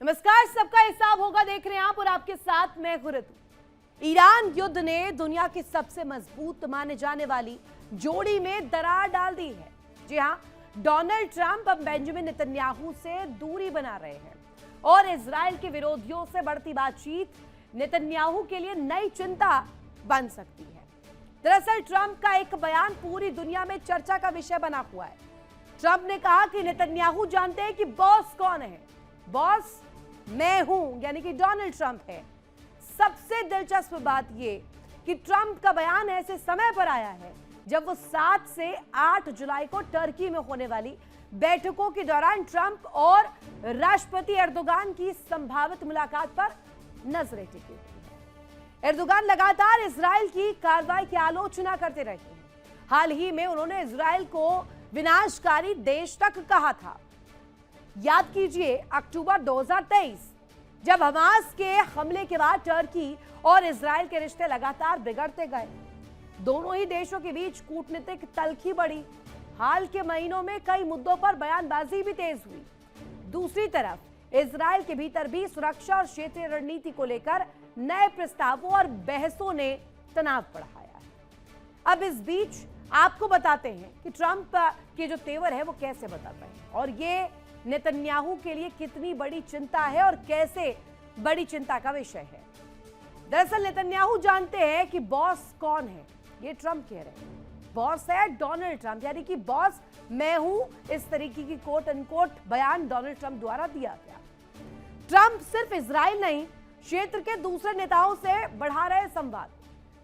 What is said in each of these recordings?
नमस्कार, सबका हिसाब होगा देख रहे हैं आप और आपके साथ मैं गुरतू। ईरान युद्ध ने दुनिया की सबसे मजबूत माने जाने वाली जोड़ी में दरार डाल दी है। जी हां, डोनाल्ड ट्रंप अब बेंजामिन नेतन्याहू से दूरी बना रहे हैं और इजराइल के विरोधियों से बढ़ती बातचीत नेतन्याहू के लिए नई चिंता बन सकती है। दरअसल ट्रंप का एक बयान पूरी दुनिया में चर्चा का विषय बना हुआ है। ट्रंप ने कहा कि नेतन्याहू जानते हैं कि बॉस कौन है। बॉस मैं हूं, यानी कि डोनाल्ड ट्रंप है। सबसे दिलचस्प बात यह कि ट्रंप का बयान ऐसे समय पर आया है जब वो 7 से 8 जुलाई को टर्की में होने वाली बैठकों के दौरान ट्रंप और राष्ट्रपति एर्दोगान की संभावित मुलाकात पर नजरें टिकी हुई है। एर्दोगान लगातार इजराइल की कार्रवाई की आलोचना करते रहे हैं। हाल ही में उन्होंने इजराइल को विनाशकारी देश तक कहा था। याद कीजिए अक्टूबर 2023, जब हमास के हमले के बाद टर्की और इजराइल के रिश्ते लगातार बिगड़ते गए। दोनों ही देशों के बीच कूटनीतिक तल्खी बढ़ी। हाल के महीनों में कई मुद्दों पर बयानबाजी भी तेज हुई। दूसरी तरफ इजराइल के भीतर भी सुरक्षा और क्षेत्रीय रणनीति को लेकर नए प्रस्तावों और बहसों ने तनाव बढ़ाया है। अब इस बीच आपको बताते हैं कि ट्रंप के जो तेवर है वो कैसे बताते हैं और ये नेतन्याहू के लिए कितनी बड़ी चिंता है और कैसे बड़ी चिंता का विषय है। दरअसल नेतन्याहू जानते हैं कि बॉस कौन है। ये ट्रंप कह रहे हैं बॉस है डोनाल्ड ट्रंप, यानी कि बॉस मैं हूं। इस तरीके की कोट अनकोट बयान डोनाल्ड ट्रंप द्वारा दिया गया। ट्रंप सिर्फ इजराइल नहीं, क्षेत्र के दूसरे नेताओं से बढ़ा रहे संवाद।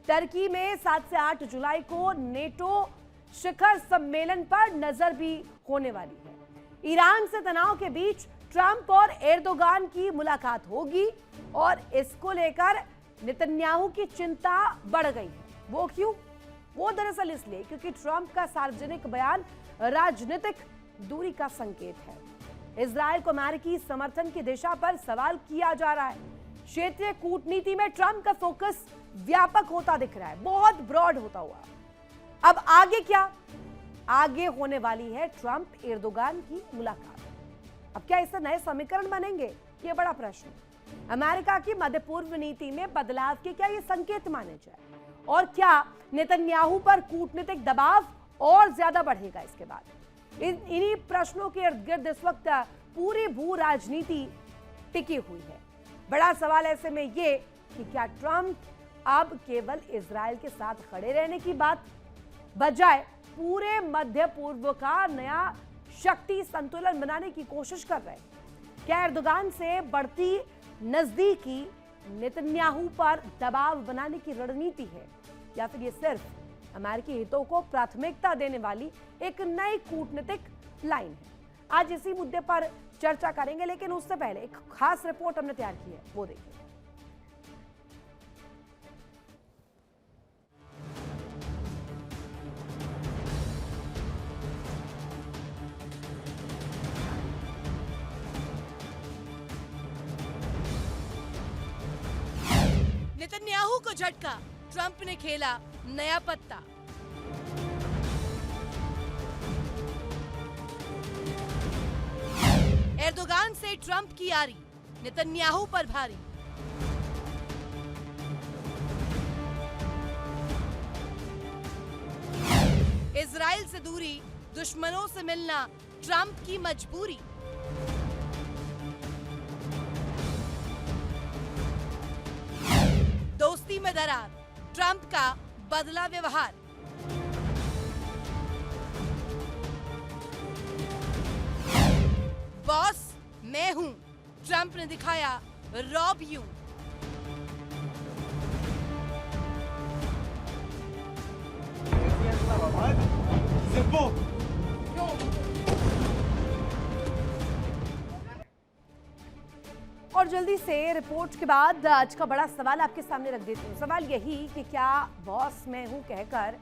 टर्की में 7 से 8 जुलाई को नेटो शिखर सम्मेलन पर नजर भी होने वाली है। ईरान से तनाव के बीच ट्रंप और एर्दोगान की मुलाकात होगी और इसको लेकर नेतन्याहू की चिंता बढ़ गई है। वो क्यों? वो दरअसल इसलिए क्योंकि ट्रंप का सार्वजनिक बयान राजनीतिक दूरी का संकेत है। इजराइल को अमेरिकी समर्थन की दिशा पर सवाल किया जा रहा है। क्षेत्रीय कूटनीति में ट्रंप का फोकस व्यापक होता दिख रहा है, बहुत ब्रॉड होता हुआ। अब आगे क्या? आगे होने वाली है ट्रंप एर्दोगान की मुलाकात। अब क्या इससे नए समीकरण बनेंगे? ये बड़ा प्रश्न है। अमेरिका की मध्य पूर्व नीति में बदलाव के क्या ये संकेत माने जाए और क्या नेतन्याहू पर कूटनीतिक दबाव और ज्यादा बढ़ेगा इसके बाद? इन्हीं प्रश्नों के इर्द गिर्द इस वक्त पूरी भू राजनीति टिकी हुई है। बड़ा सवाल ऐसे में ये कि क्या ट्रंप अब केवल इजराइल के साथ खड़े रहने की बात बजाय पूरे मध्य पूर्व का नया शक्ति संतुलन बनाने की कोशिश कर रहे हैं? क्या एर्दोगान से बढ़ती नजदीकी नेतन्याहू पर दबाव बनाने की रणनीति है या फिर ये सिर्फ अमेरिकी हितों को प्राथमिकता देने वाली एक नई कूटनीतिक लाइन है? आज इसी मुद्दे पर चर्चा करेंगे, लेकिन उससे पहले एक खास रिपोर्ट हमने तैयार की है, वो देखिए। नेतन्याहू को झटका, ट्रंप ने खेला नया पत्ता। एर्दोगान से ट्रंप की यारी नेतन्याहू पर भारी। इजराइल से दूरी, दुश्मनों से मिलना ट्रंप की मजबूरी। दोस्ती में दरार, ट्रंप का बदला व्यवहार। बॉस मैं हूं, ट्रंप ने दिखाया रॉ व्यू। और जल्दी से रिपोर्ट के बाद आज का बड़ा सवाल आपके सामने रख देती हूँ। सवाल यही कि क्या बॉस मैं हूं कहकर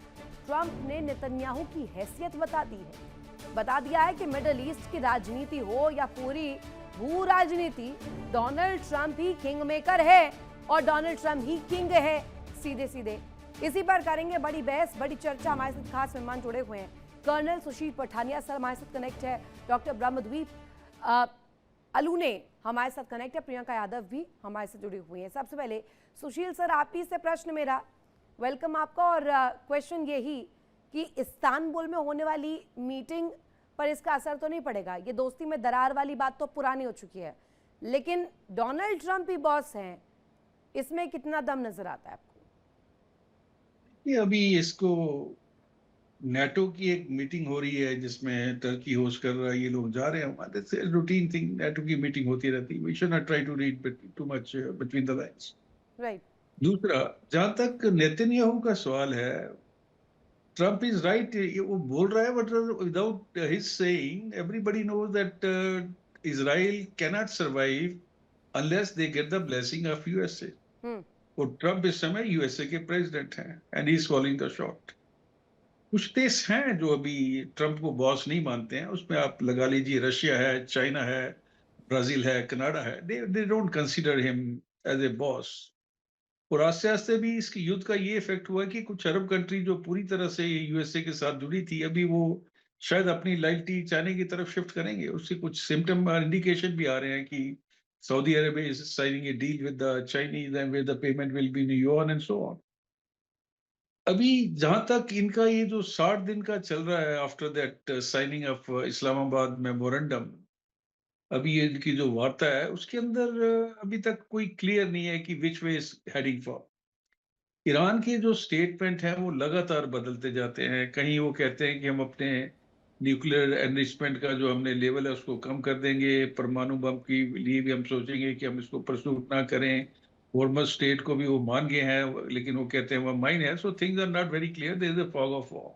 ट्रंप ने नेतन्याहू की हैसियत बता दी है? बता दिया है कि मिडिल ईस्ट की राजनीति हो या पूरी भू राजनीति, डोनाल्ड ट्रंप ही किंग मेकर है और डोनाल्ड ट्रंप ही किंग है। सीधे सीधे इसी पर करेंगे बड़ी बहस, बड़ी चर्चा। हमारे साथ खास मेहमान जुड़े हुए हैं। कर्नल सुशील पठानिया सर हमारे साथ कनेक्ट है, डॉक्टर ब्रह्मद्वीप अलूने हमारे साथ कनेक्ट है, प्रियंका यादव भी हमारे साथ जुड़ी हुई हैं। सबसे पहले सुशील सर, आप ही से प्रश्न मेरा, वेलकम आपका। और क्वेश्चन यही कि इस्तांबुल में होने वाली मीटिंग पर इसका असर तो नहीं पड़ेगा, ये दोस्ती में दरार वाली बात तो पुरानी हो चुकी है, लेकिन डोनाल्ड ट्रंप ही बॉस हैं, इसमें कितना दम नजर आता है आपको? ये अभी इसको नेटो की एक मीटिंग हो रही है जिसमें टर्की होस्ट कर रहा है, ये लोग जा रहे हैं, रूटीन थिंग, नेटो की मीटिंग होती रहती है। We should not try to read too much between the lines. Right. दूसरा, जहां तक नेतन्याहू का सवाल है, ट्रम्प इज राइट, वो बोल रहा है, but without his saying everybody knows that Israel cannot survive unless they get the blessing of USA. और ट्रम्प इस समय यूएसए के प्रेसिडेंट हैं and he is calling the shot. कुछ देश हैं जो अभी ट्रंप को बॉस नहीं मानते हैं, उसमें आप लगा लीजिए रशिया है, चाइना है, ब्राजील है, कनाडा है, they don't consider him as a boss. और आस्ते आस्ते भी इसके युद्ध का ये इफेक्ट हुआ कि कुछ अरब कंट्री जो पूरी तरह से यूएसए के साथ जुड़ी थी, अभी वो शायद अपनी लॉयल्टी चाइना की तरफ शिफ्ट करेंगे। उससे कुछ सिम्टम इंडिकेशन भी आ रहे हैं कि Saudi Arabia is signing A deal with the Chinese and with the payment will be in yuan and so on. अभी जहां तक इनका ये जो 60 दिन का चल रहा है after that signing off Islamabad memorandum, अभी ये इनकी जो वार्ता है उसके अंदर अभी तक कोई क्लियर नहीं है कि which way is heading for. Iran के जो स्टेटमेंट हैं वो लगातार बदलते जाते हैं। कहीं वो कहते हैं कि हम अपने न्यूक्लियर एनरिचमेंट का जो हमने लेवल है उसको कम कर देंगे, परमाणु बम के लिए भी हम सोचेंगे कि हम इसको परसूट ना करें। हॉर्मज़ स्टेट को भी वो मान गए हैं, लेकिन वो कहते हैं वो माइन है। So things are not very clear, there is a fog of war.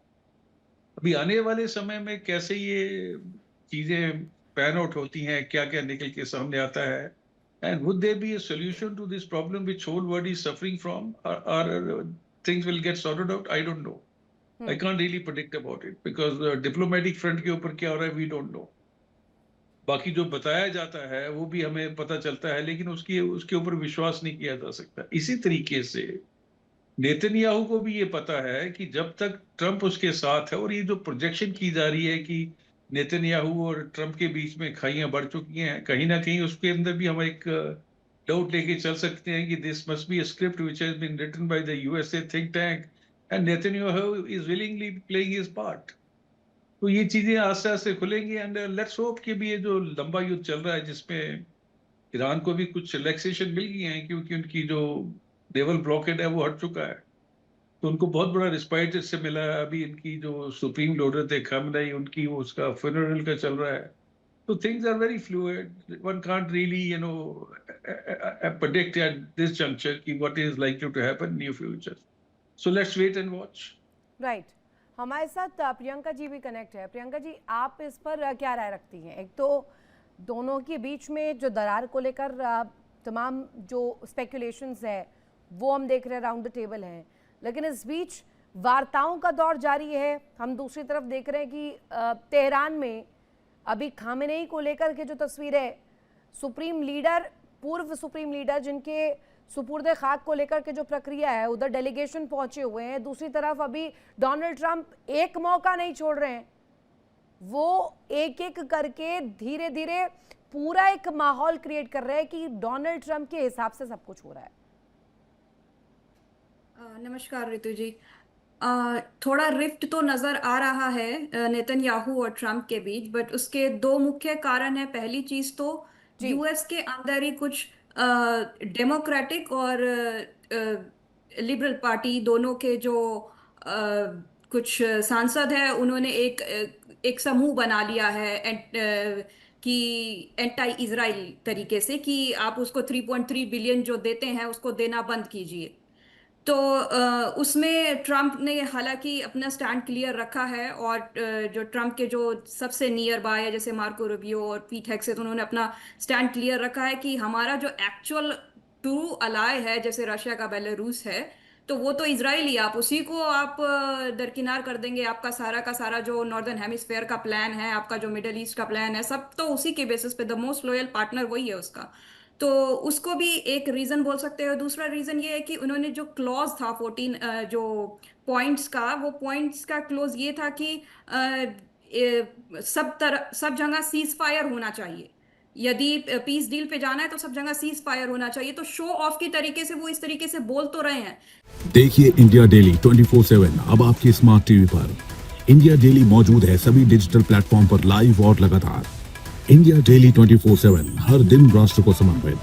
अभी आने वाले समय में कैसे ये चीजें पैन आउट होती हैं, क्या क्या निकल के सामने आता है, and would there be a solution to this problem which whole world is suffering from, or things will get sorted out? I don't know. I can't really predict about it because diplomatic front के ऊपर क्या हो रहा है, we don't know. बाकी जो बताया जाता है वो भी हमें पता चलता है, लेकिन उसके ऊपर विश्वास नहीं किया जा सकता। इसी तरीके से नेतन्याहू को भी ये पता है कि जब तक ट्रंप उसके साथ है, और ये जो प्रोजेक्शन की जा रही है कि नेतन्याहू और ट्रंप के बीच में खाइयां बढ़ चुकी हैं, कहीं ना कहीं उसके अंदर भी हम एक डाउट लेके चल सकते हैं कि this must be a script which has been written by the USA think tank and Netanyahu is willingly playing his part. तो ये चीजें आस्ते आस्ते खुलेंगी एंड लेट्स होप कि भी ये जो लंबा युद्ध चल रहा है जिसमें ईरान को भी कुछ रिलैक्सेशन मिल गई है, क्योंकि उनकी जो नेवल ब्लॉकेड है वो हट चुका है, तो उनको बहुत बड़ा रिस्पाइट इससे मिला है। अभी इनकी जो सुप्रीम लीडर थे खामेनेई, उनकी उसका फ्यूनरल का चल रहा है। तो things are very fluid, one can't really predict at this juncture कि what is likely to happen near future. So let's wait and watch. Right. हमारे साथ प्रियंका जी भी कनेक्ट है। प्रियंका जी, आप इस पर क्या राय रखती हैं? एक तो दोनों के बीच में जो दरार को लेकर तमाम जो स्पेकुलेशंस है वो हम देख रहे हैं, राउंड द टेबल हैं, लेकिन इस बीच वार्ताओं का दौर जारी है। हम दूसरी तरफ देख रहे हैं कि तेहरान में अभी खामेनेई को लेकर के जो तस्वीर है, सुप्रीम लीडर, पूर्व सुप्रीम लीडर जिनके सुपुर्दे खाक को लेकर के जो प्रक्रिया है, उधर डेलीगेशन पहुंचे हुए हैं। दूसरी तरफ अभी डोनाल्ड ट्रंप एक मौका नहीं छोड़ रहे हैं, वो एक एक करके धीरे धीरे पूरा एक माहौल क्रिएट कर रहे हैं कि डोनाल्ड ट्रंप के हिसाब से सब कुछ हो रहा है। नमस्कार ऋतु जी। थोड़ा रिफ्ट तो नजर आ रहा है नेतन्याहू और ट्रम्प के बीच, बट उसके दो मुख्य कारण है। पहली चीज तो यूएस के अंदर ही कुछ डेमोक्रेटिक और लिबरल पार्टी दोनों के जो कुछ सांसद हैं, उन्होंने एक समूह बना लिया है कि एंटी इजराइल तरीके से, कि आप उसको 3.3 बिलियन जो देते हैं उसको देना बंद कीजिए। तो उसमें ट्रम्प ने हालांकि अपना स्टैंड क्लियर रखा है, और जो ट्रम्प के जो सबसे नियर बाय है जैसे मार्को रूबियो और पीट हेगसेथ, उन्होंने अपना स्टैंड क्लियर रखा है कि हमारा जो एक्चुअल ट्रू अलाय है जैसे रशिया का बेलारूस है, तो वो तो इजराइल ही, आप उसी को आप दरकिनार कर देंगे। आपका सारा जो नॉर्दर्न हेमिस्फेयर का प्लान है, आपका जो मिडल ईस्ट का प्लान है, सब तो उसी के बेसिस पे, द मोस्ट लॉयल पार्टनर वही है उसका। तो उसको भी एक रीजन बोल सकते हो। दूसरा रीजन ये है कि उन्होंने जो क्लॉज था 14 जो पॉइंट्स का, वो पॉइंट्स का क्लोज ये था कि सब जगह सीज फायर होना चाहिए। यदि पीस डील पे जाना है तो सब जगह सीज फायर होना चाहिए, तो शो ऑफ की तरीके से वो इस तरीके से बोल तो रहे हैं। देखिए इंडिया डेली 24/7 अब आपकी स्मार्ट टीवी पर। इंडिया डेली मौजूद है सभी डिजिटल प्लेटफॉर्म पर लाइव और लगातार। इंडिया डेली 24/7 हर दिन राष्ट्र को समर्पित।